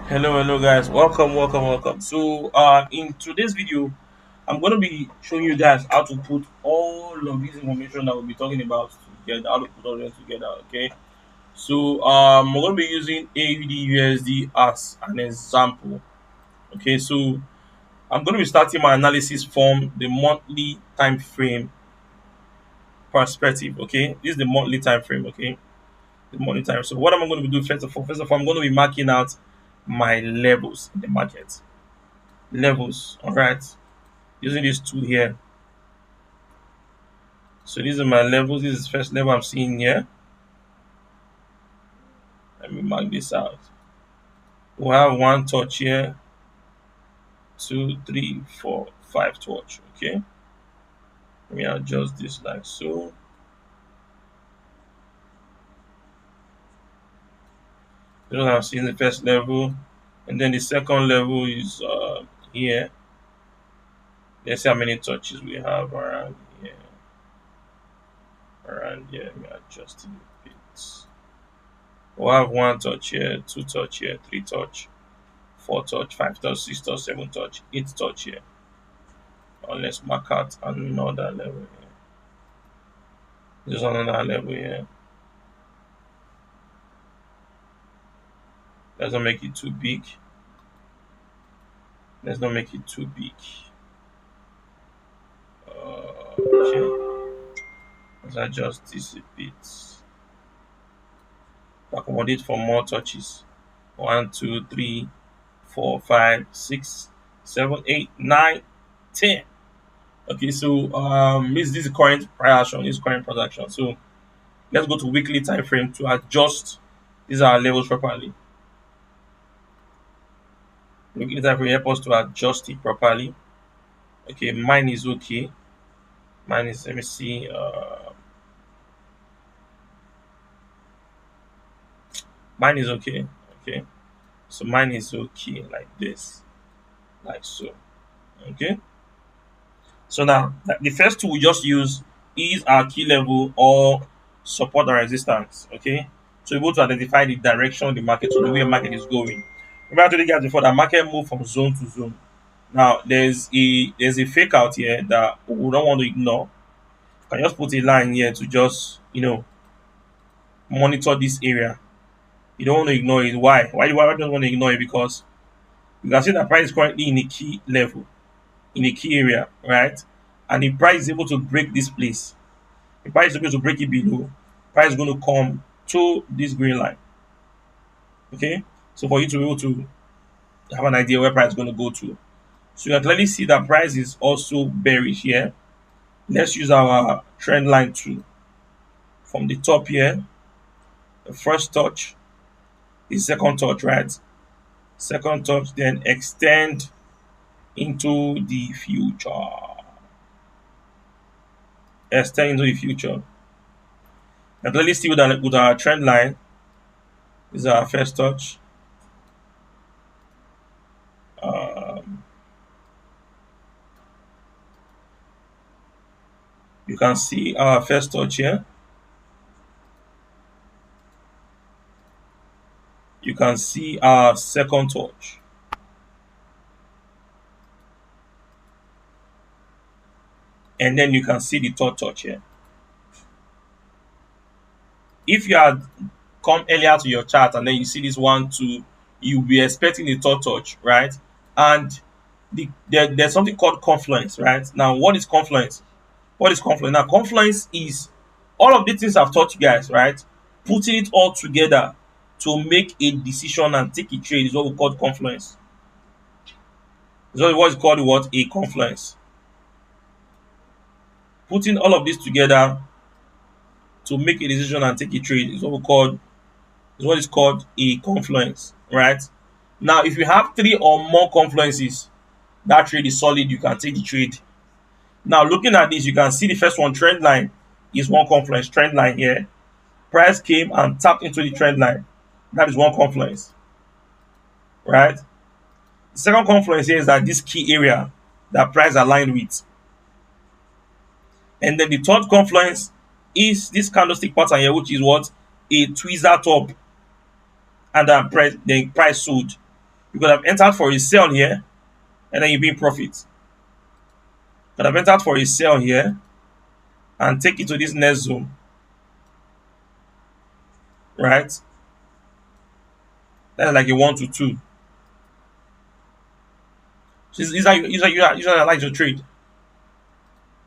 Hello guys, welcome. So in today's video, I'm gonna be showing you guys how to put all of this information that we'll be talking about together, how to put all of them together, okay? So we're gonna be using AUD as an example. Okay, so I'm gonna be starting my analysis from the monthly time frame perspective, okay? This is the monthly time frame, okay? The monthly time. So what am I gonna be doing first of all? First of all, I'm gonna be marking out my levels in the market. Levels, all right, using this tool here. So these are my levels. This is the first level I'm seeing here. Let me mark this out. We'll have one touch here, two, three, four, five touch. Okay, let me adjust this like so. This is what I'm seeing the first level, and then the second level is here. Let's see how many touches we have around here. Around here, let me adjust it a bit. We'll have one touch here, two touch here, three touch, four touch, five touch, six touch, seven touch, eight touch here. Let's mark out another level here. Just another level here. Let's not make it too big. Let's not make it too big. Okay. Let's adjust this a bit. Accommodate for more touches. One, two, three, four, five, six, seven, eight, nine, 10. Okay, so this is current price action, this is current transaction. So let's go to weekly time frame to adjust these are our levels properly. Weekly time frame help us to adjust it properly. Okay, mine is okay. Mine is, let me see. Mine is okay. Okay, so mine is okay like this, like so. Okay, so now the first two we just use is our key level or support and resistance. Okay, so we're able to identify the direction of the market, so the way the market is going. Remember I told you guys before that market move from zone to zone. Now there's a fake out here that we don't want to ignore. I can just put a line here to just monitor this area. You don't want to ignore it. Why? Why don't you want to ignore it? Because you can see that price is currently in a key level, in a key area, right? And the price is able to break this place. The price is able to break it below. Price is going to come to this green line. Okay? So for you to be able to have an idea where price is going to go to. So you can clearly see that price is also bearish here. Let's use our trend line too. From the top here, the first touch, the second touch, right? Second touch, then extend into the future. Extend into the future. And clearly see with our trend line. This is our first touch. Um, you can see our first touch here. You can see our second touch. And then you can see the third touch here. If you had come earlier to your chart and then you see this one, two, you'll be expecting the third touch, right? And there's something called confluence, right? Now, what is confluence? What is confluence? Now, confluence is all of the things I've taught you guys, right? Putting it all together to make a decision and take a trade is what we call confluence. Is what is called what? A confluence. Putting all of this together to make a decision and take a trade is what is called a confluence, right? Now, if you have three or more confluences, that trade is solid. You can take the trade. Now, looking at this, you can see the first one, trend line, is one confluence. Trend line here. Price came and tapped into the trend line. That is one confluence, right? The second confluence here is that this key area that price aligned with. And then the third confluence is this candlestick pattern here, which is what? A tweezer top. And then price sold. You could have entered for a sell here, and then you be in profit. You could have entered for a sell here and take it to this next zone, right? That's like a 1 to 2. So these are you analyze your trade.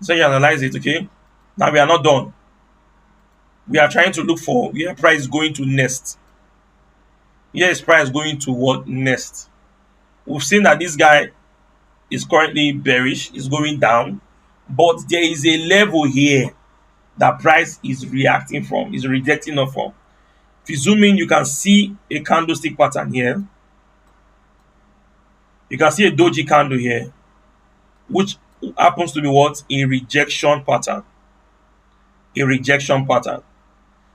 So you analyze it, okay? Now we are not done. We are trying to look for where price is going to next. Here is price going to what next? We've seen that this guy is currently bearish, is going down, but there is a level here that price is reacting from, is rejecting off from. If you zoom in, you can see a candlestick pattern here. You can see a doji candle here, which happens to be what? A rejection pattern. A rejection pattern.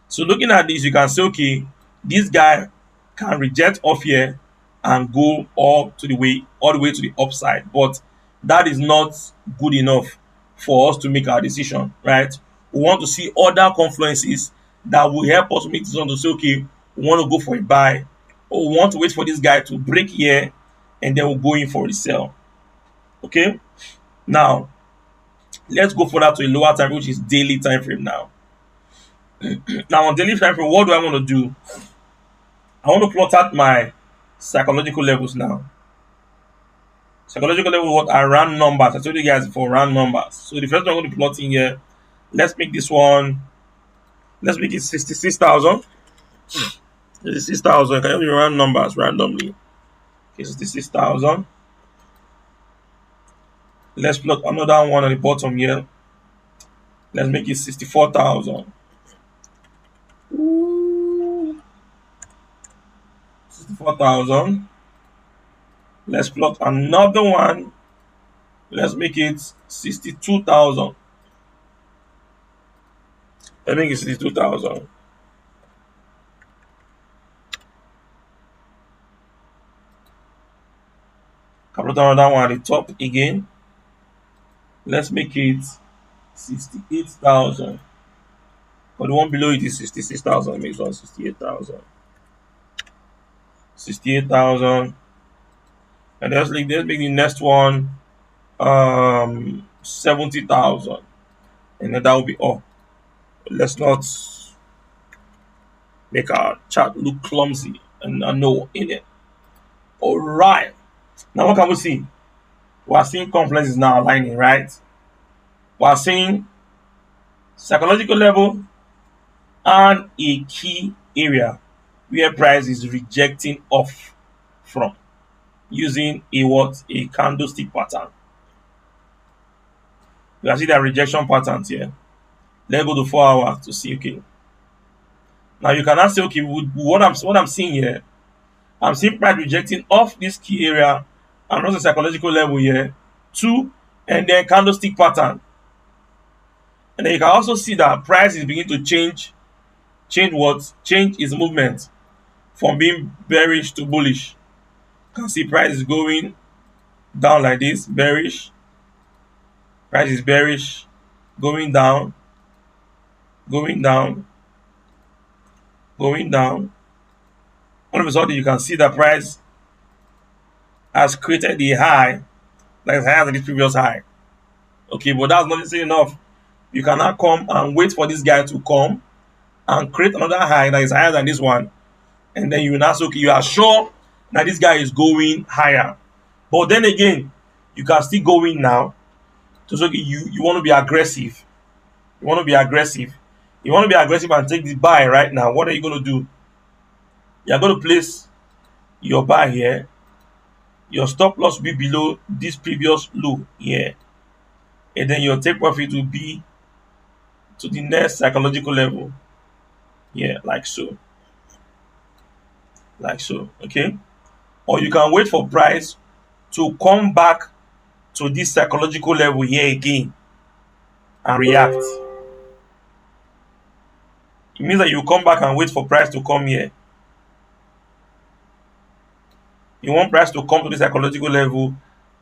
So looking at this, you can say, okay, this guy can reject off here and go all the way to the upside. But that is not good enough for us to make our decision, right? We want to see other confluences that will help us make decision to say, okay, we want to go for a buy, or we want to wait for this guy to break here, and then we'll go in for the sell. Okay? Now, let's go further to a lower time, which is daily time frame now. Now, on daily time frame, what do I want to do? I want to plot out my psychological levels now. Psychological level what are round numbers. I told you guys for round numbers. So the first one I'm going to plot in here, let's make this one, let's make it 66,000. 66,000. Can you do round numbers randomly? Okay, 66,000. Let's plot another one at the bottom here. Let's make it 64,000. 64,000. Let's plot another one. Let's make it 62,000. Let's make it 62,000. Plot another one at the top again. Let's make it 68,000. But the one below it is 66,000. Makes one 68,000. 68,000. And let's make the next one 70,000. And then that will be all. Let's not make our chart look clumsy and no in it. Alright. Now what can we see? We are seeing confluences now aligning, right? We are seeing psychological level and a key area where price is rejecting off from using a candlestick pattern. You can see that rejection patterns here. Let's go to 4 hours to see. Okay, now you can now say, okay, what I'm seeing here, I'm seeing price rejecting off this key area and also psychological level here, 2, and then candlestick pattern. And then you can also see that price is beginning to change its movement from being bearish to bullish. You can see price is going down like this, bearish. Price is bearish, going down, going down, going down. All of a sudden, you can see that price has created a high that is higher than the previous high. Okay, but that's not necessarily enough. You can now come and wait for this guy to come and create another high that is higher than this one. And then you will now say, okay, you are sure that this guy is going higher. But then again, you can still go in now. So okay, you want to be aggressive. You want to be aggressive. You want to be aggressive and take the buy right now. What are you going to do? You are going to place your buy here. Your stop loss will be below this previous low here. And then your take profit will be to the next psychological level. Yeah, like so. Like so. Okay. Or you can wait for price to come back to this psychological level here again and react. It means that you come back and wait for price to come here. You want price to come to the psychological level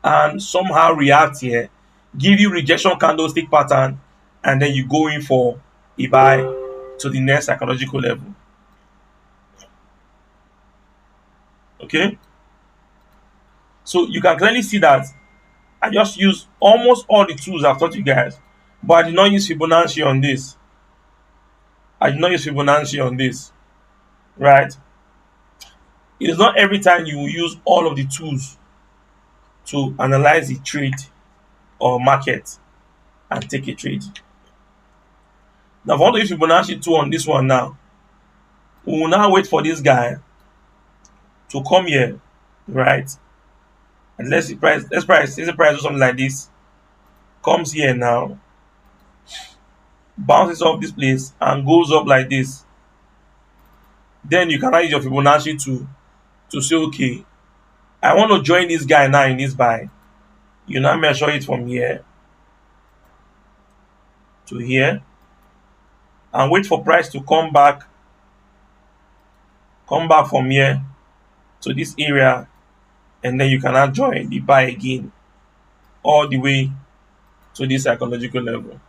and somehow react here, give you rejection candlestick pattern, and then you go in for a buy to the next psychological level. Okay? So you can clearly see that I just use almost all the tools I've taught you guys, but I did not use Fibonacci on this. I did not use Fibonacci on this, right? It is not every time you will use all of the tools to analyze the trade or market and take a trade. Now, if I want to use Fibonacci 2 on this one now, we will now wait for this guy to come here, right? And let's price do something like this. Comes here now, bounces off this place and goes up like this. Then you can use your Fibonacci to say, okay, I want to join this guy now in this buy. You now measure it from here to here and wait for price to come back from here to this area, and then you can now join the buy again all the way to this psychological level.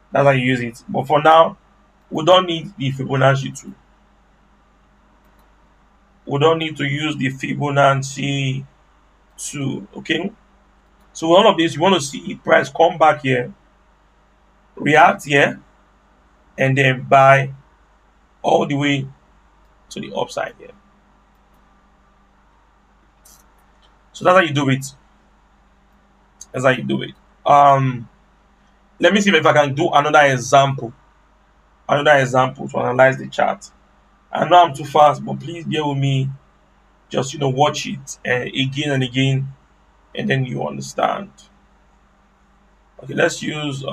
That's how you use it. But for now, we don't need the Fibonacci tool. We don't need to use the Fibonacci tool. Okay. So all of this, you want to see price come back here, react here, and then buy all the way to the upside here. So that's how you do it. That's how you do it. Let me see if I can do another example. Another example to analyze the chart. I know I'm too fast, but please bear with me. Just watch it again and again, and then you understand. Okay, let's use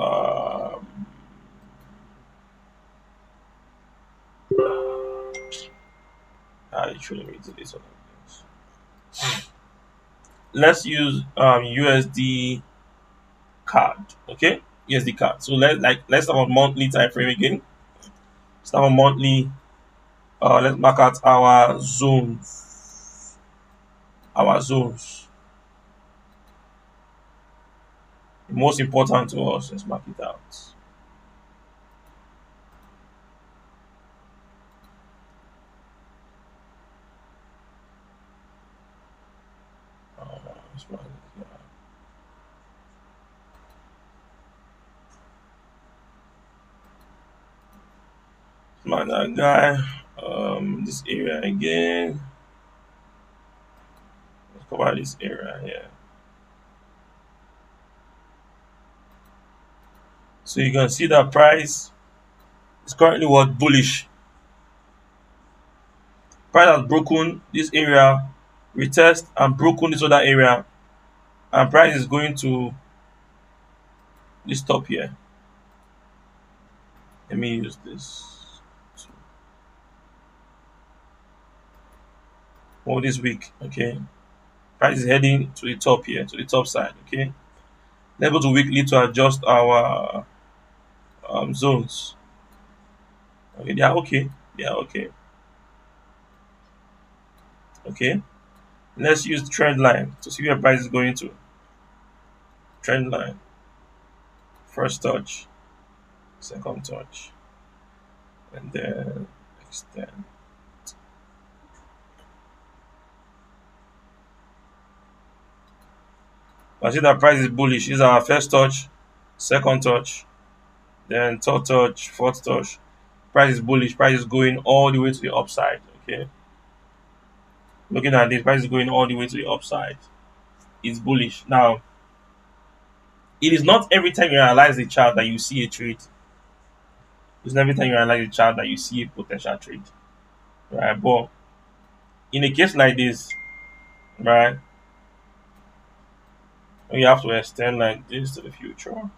it shouldn't be this one. Let's use USD card. Okay, USD card. So let's have a monthly time frame again. Let's have a monthly. Let's mark out our zones. Our zones. The most important to us. Let's mark it out. Let's mark it out. Mark that guy. This area again. Let's cover this area here. So you can see that price is currently what bullish. Price has broken this area, retest and broken this other area, and price is going to this top here. Let me use this. For this week, okay. Price is heading to the top here, to the top side, okay. Let's go to weekly to adjust our zones. Okay, they are okay. They are okay. Okay. Let's use trend line to see where price is going to. Trend line. First touch, second touch, and then extend. I see that price is bullish. This is our first touch, second touch, then third touch, fourth touch. Price is bullish. Price is going all the way to the upside. Okay. Looking at this, price is going all the way to the upside. It's bullish. Now, it is not every time you analyze the chart that you see a trade. It's not every time you analyze the chart that you see a potential trade. Right? But in a case like this, right, you have to extend like this to the future.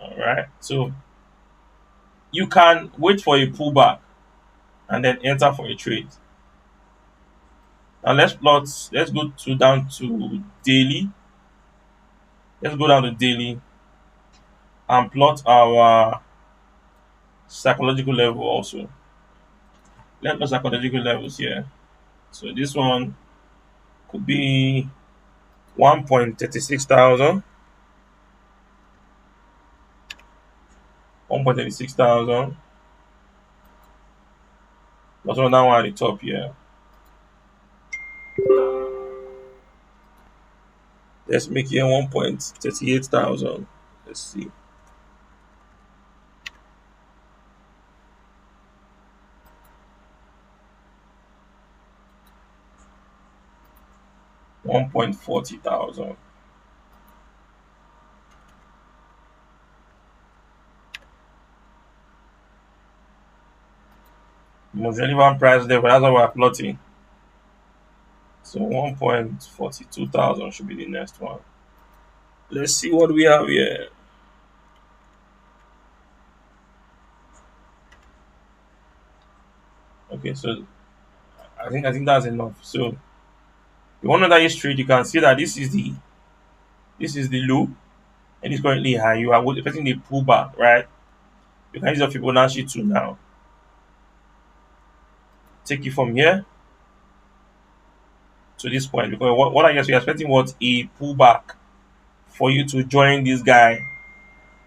Alright. So you can wait for a pullback and then enter for a trade. Now let's go down to daily. Let's go down to daily and plot our psychological level also. Let's plot psychological levels here. So this one could be 1.36 thousand. 1.36 thousand. That's another one at the top here. Let's make here 1.38 thousand. Let's see. 1.40 thousand. Most relevant price level, that's what we're plotting. So 1.42 thousand should be the next one. Let's see what we have here. Okay, so I think that's enough. So you want another history, you can see that this is the low and it's currently high. You are expecting the pullback, right? You can use your Fibonacci tool now. Take it from here to this point because what I guess we're expecting was a pullback for you to join this guy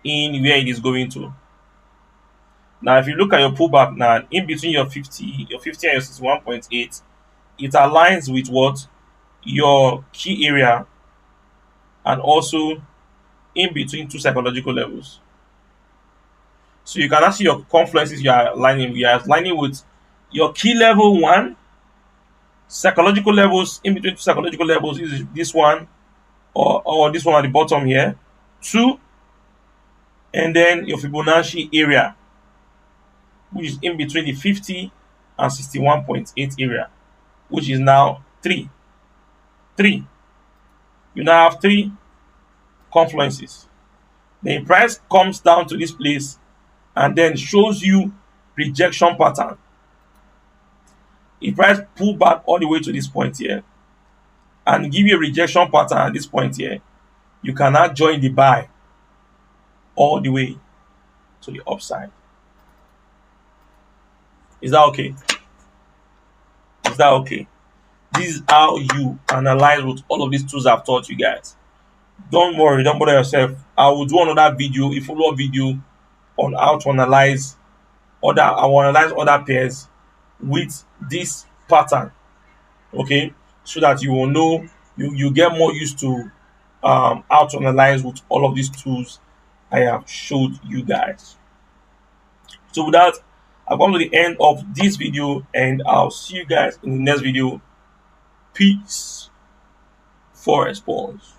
in where it is going to. Now, if you look at your pullback now, in between your 50 and your 61.8, it aligns with what your key area and also in between two psychological levels. So you can actually your confluences you are aligning with your key level one, psychological levels in between two psychological levels is this one or this one at the bottom here, two, and then your Fibonacci area, which is in between the 50 and 61.8 area, which is now three. Three. You now have three confluences. The price comes down to this place and then shows you rejection pattern. If price pull back all the way to this point here and give you a rejection pattern at this point here, you cannot join the buy all the way to the upside. Is that okay? Is that okay? This is how you analyze with all of these tools I've taught you guys. Don't worry, don't bother yourself. I will do another video, a follow-up video on how to analyze other pairs with this pattern. Okay, so that you will know you get more used to how to analyze with all of these tools I have showed you guys. So with that, I've come to the end of this video and I'll see you guys in the next video. Peace. Forest Balls.